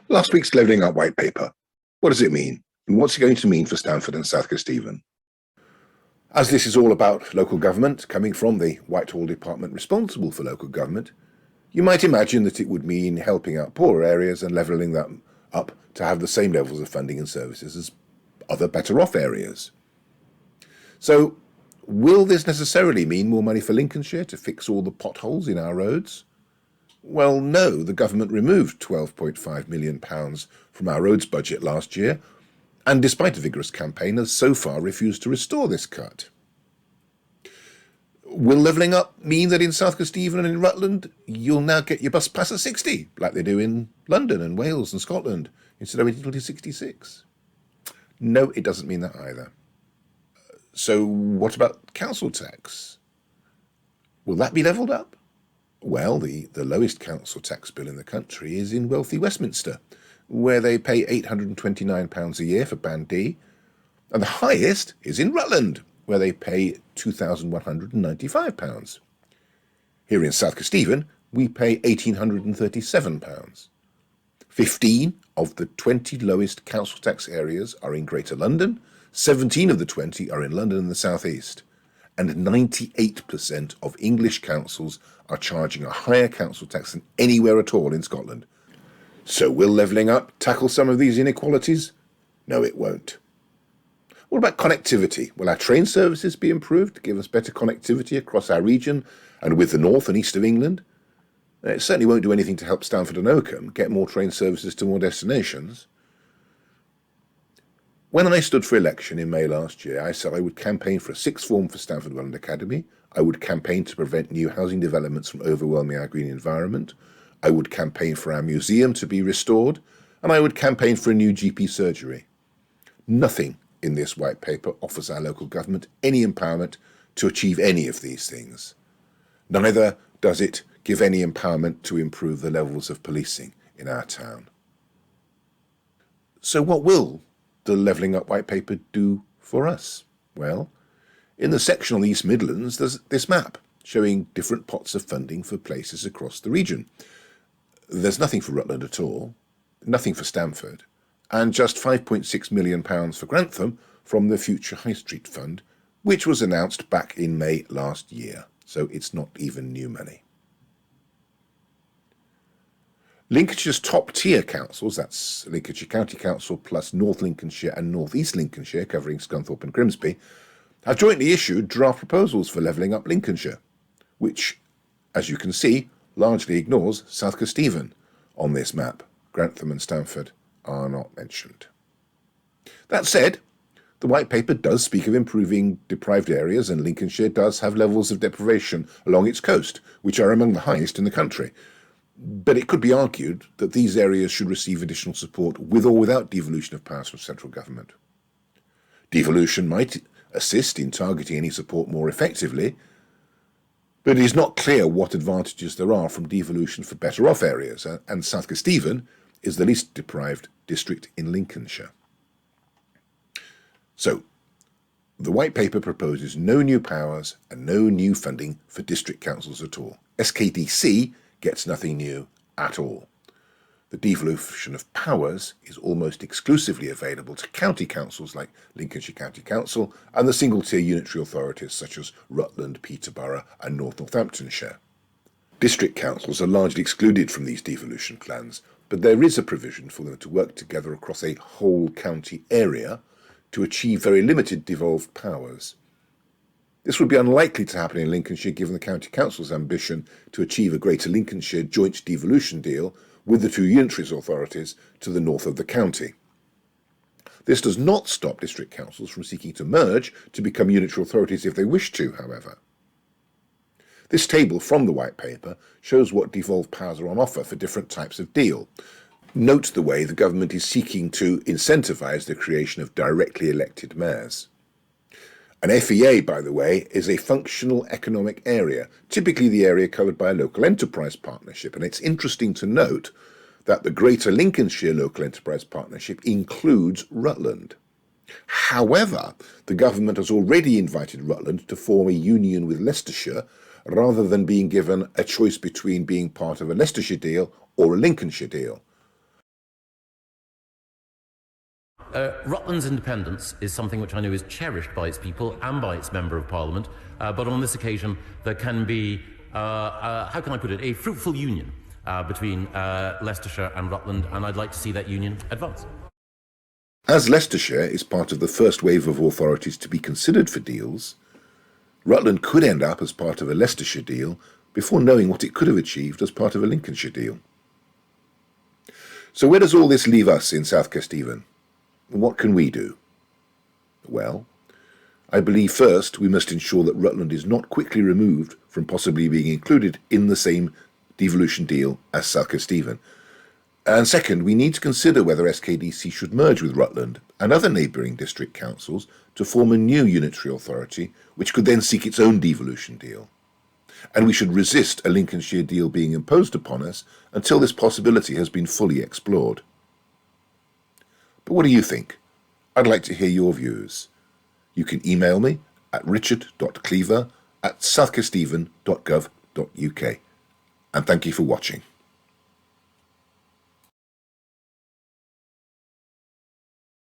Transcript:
Last week's Levelling Up white paper. What does it mean? And what's it going to mean for Stamford and South Kesteven? As this is all about local government, coming from the Whitehall department responsible for local government, you might imagine that it would mean helping out poorer areas and levelling them up to have the same levels of funding and services as other better off areas. So, will this necessarily mean more money for Lincolnshire to fix all the potholes in our roads? Well, no, the government removed £12.5 million from our roads budget last year, and despite a vigorous campaign, has so far refused to restore this cut. Will levelling up mean that in South Kesteven and in Rutland, you'll now get your bus pass at 60, like they do in London and Wales and Scotland, instead of waiting until 66? No, it doesn't mean that either. So what about council tax? Will that be levelled up? Well, the lowest council tax bill in the country is in wealthy Westminster, where they pay £829 a year for Band D, and the highest is in Rutland, where they pay £2,195. Here in South Kesteven, we pay £1,837. 15 of the 20 lowest council tax areas are in Greater London, 17 of the 20 are in London and the South East, and 98% of English councils are charging a higher council tax than anywhere at all in Scotland. So will levelling up tackle some of these inequalities? No, it won't. What about connectivity? Will our train services be improved to give us better connectivity across our region and with the north and east of England? It certainly won't do anything to help Stamford and Oakham get more train services to more destinations. When I stood for election in May last year, I said I would campaign for a sixth form for Stamford Welland Academy, I would campaign to prevent new housing developments from overwhelming our green environment, I would campaign for our museum to be restored, and I would campaign for a new GP surgery. Nothing in this white paper offers our local government any empowerment to achieve any of these things. Neither does it give any empowerment to improve the levels of policing in our town. So what will the Levelling Up white paper do for us? Well, in the section on the East Midlands, there's this map showing different pots of funding for places across the region. There's nothing for Rutland at all, nothing for Stamford, and just £5.6 million for Grantham from the Future High Street Fund, which was announced back in May last year, so it's not even new money. Lincolnshire's top-tier councils, that's Lincolnshire County Council plus North Lincolnshire and North East Lincolnshire, covering Scunthorpe and Grimsby, have jointly issued draft proposals for levelling up Lincolnshire, which, as you can see, largely ignores South Kesteven on this map. Grantham and Stamford are not mentioned. That said, the white paper does speak of improving deprived areas, and Lincolnshire does have levels of deprivation along its coast, which are among the highest in the country. But it could be argued that these areas should receive additional support with or without devolution of powers from central government. Devolution might assist in targeting any support more effectively, but it is not clear what advantages there are from devolution for better off areas, and South Kesteven is the least deprived district in Lincolnshire. So, the white paper proposes no new powers and no new funding for district councils at all. SKDC gets nothing new at all. The devolution of powers is almost exclusively available to county councils like Lincolnshire County Council and the single-tier unitary authorities such as Rutland, Peterborough and North Northamptonshire. District councils are largely excluded from these devolution plans, but there is a provision for them to work together across a whole county area to achieve very limited devolved powers. This would be unlikely to happen in Lincolnshire given the County Council's ambition to achieve a Greater Lincolnshire joint devolution deal with the two unitary authorities to the north of the county. This does not stop district councils from seeking to merge to become unitary authorities if they wish to, however. This table from the white paper shows what devolved powers are on offer for different types of deal. Note the way the government is seeking to incentivise the creation of directly elected mayors. An FEA, by the way, is a functional economic area, typically the area covered by a local enterprise partnership, and it's interesting to note that the Greater Lincolnshire Local Enterprise Partnership includes Rutland. However, the government has already invited Rutland to form a union with Leicestershire rather than being given a choice between being part of a Leicestershire deal or a Lincolnshire deal. Rutland's independence is something which I know is cherished by its people and by its Member of Parliament, but on this occasion there can be, how can I put it, a fruitful union between Leicestershire and Rutland, and I'd like to see that union advance. As Leicestershire is part of the first wave of authorities to be considered for deals, Rutland could end up as part of a Leicestershire deal before knowing what it could have achieved as part of a Lincolnshire deal. So where does all this leave us in South Kesteven? What can we do? Well, I believe first we must ensure that Rutland is not quickly removed from possibly being included in the same devolution deal as South Kesteven. And second, we need to consider whether SKDC should merge with Rutland and other neighbouring district councils to form a new unitary authority, which could then seek its own devolution deal. And we should resist a Lincolnshire deal being imposed upon us until this possibility has been fully explored. But what do you think? I'd like to hear your views. You can email me at richard.cleaver@southkesteven.gov.uk. And thank you for watching.